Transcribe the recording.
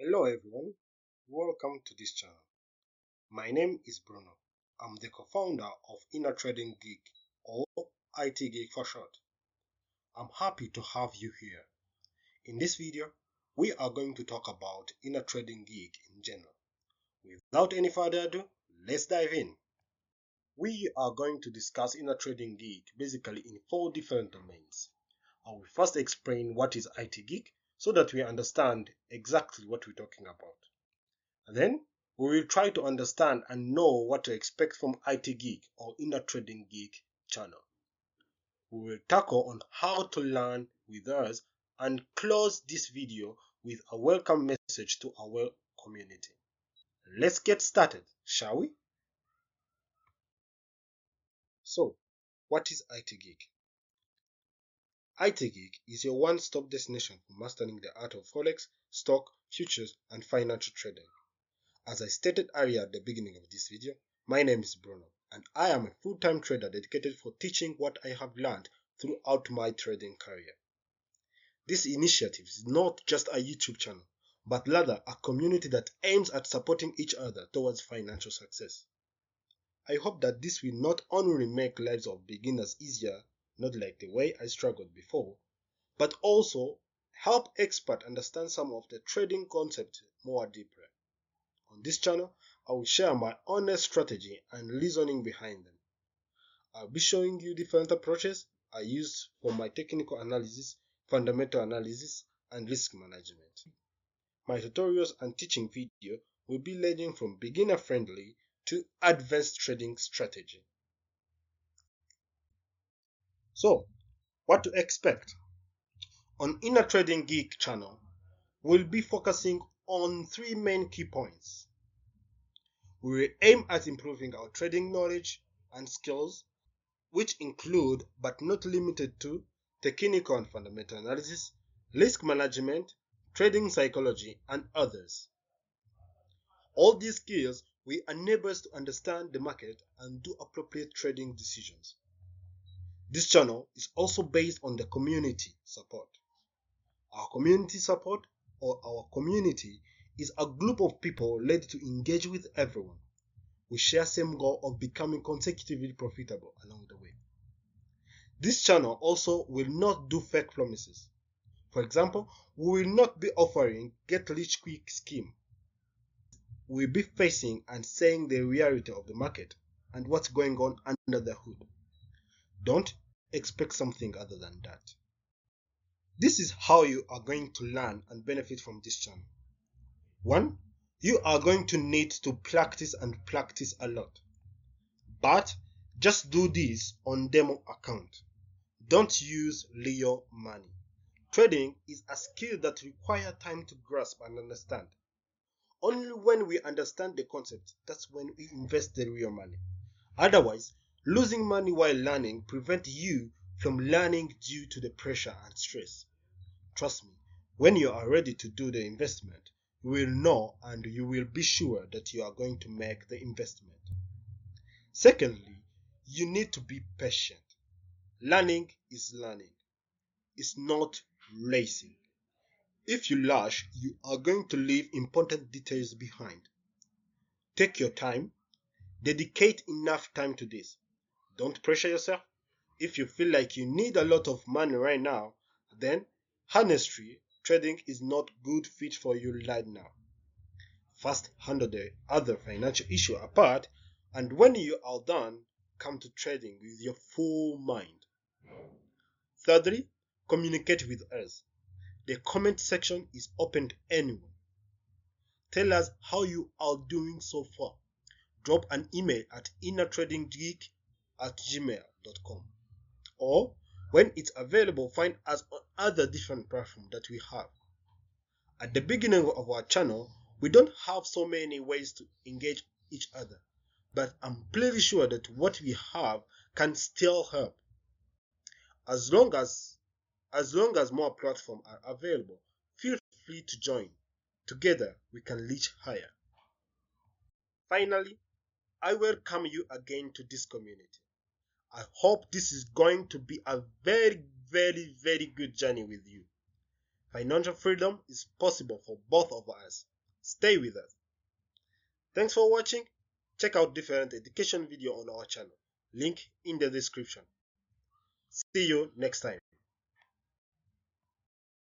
Hello everyone, welcome to this channel. My name is Bruno. I'm the co-founder of Trading Geek, or ITGeek for short. I'm happy to have you here. In this video, we are going to talk about Trading Geek in general. Without any further ado, let's dive in. We are going to discuss Trading Geek basically in 4 different domains. I will first explain what is ITGeek so that we understand exactly what we're talking about. Then, we will try to understand and know what to expect from ITGeek or Trading Geek channel. We will tackle on how to learn with us and close this video with a welcome message to our community. Let's get started, shall we? So, what is ITGeek? ITGeek is your one-stop destination for mastering the art of Forex, stock, futures, and financial trading. As I stated earlier at the beginning of this video, my name is Bruno, and I am a full-time trader dedicated for teaching what I have learned throughout my trading career. This initiative is not just a YouTube channel, but rather a community that aims at supporting each other towards financial success. I hope that this will not only make lives of beginners easier, not like the way I struggled before, but also help experts understand some of the trading concepts more deeply. On this channel, I will share my honest strategy and reasoning behind them. I'll be showing you different approaches I use for my technical analysis, fundamental analysis, and risk management. My tutorials and teaching video will be ranging from beginner friendly to advanced trading strategy. So, what to expect? On Trading Geek channel, we'll be focusing on 3 main key points. We will aim at improving our trading knowledge and skills, which include but not limited to technical and fundamental analysis, risk management, trading psychology, and others. All these skills will enable us to understand the market and do appropriate trading decisions. This channel is also based on the community support. Our community support, or our community, is a group of people ready to engage with everyone. We share same goal of becoming consecutively profitable along the way. This channel also will not do fake promises. For example, we will not be offering get-rich-quick scheme. We will be facing and saying the reality of the market and what's going on under the hood. Don't expect something other than that. This is how you are going to learn and benefit from this channel. 1. You are going to need to practice and practice a lot. But just do this on demo account. Don't use real money. Trading is a skill that requires time to grasp and understand. Only when we understand the concept, that's when we invest the real money. Otherwise, losing money while learning prevents you from learning due to the pressure and stress. Trust me, when you are ready to do the investment, you will know and you will be sure that you are going to make the investment. Secondly, you need to be patient. Learning is learning. It's not racing. If you rush, you are going to leave important details behind. Take your time. Dedicate enough time to this. Don't pressure yourself. If you feel like you need a lot of money right now, then honestly, trading is not good fit for you right now. First, handle the other financial issue apart, and when you are done, come to trading with your full mind. Thirdly, communicate with us. The comment section is open to anyone. Tell us how you are doing so far. Drop an email at innertradinggeek@gmail.com, or when it's available, find us on other different platforms that we have. At the beginning of our channel, we don't have so many ways to engage each other, but I'm pretty sure that what we have can still help. As long as more platforms are available, feel free to join. Together, we can reach higher. Finally, I welcome you again to this community. I hope this is going to be a very, very, very good journey with you. Financial freedom is possible for both of us. Stay with us. Thanks for watching. Check out different education video on our channel. Link in the description. See you next time.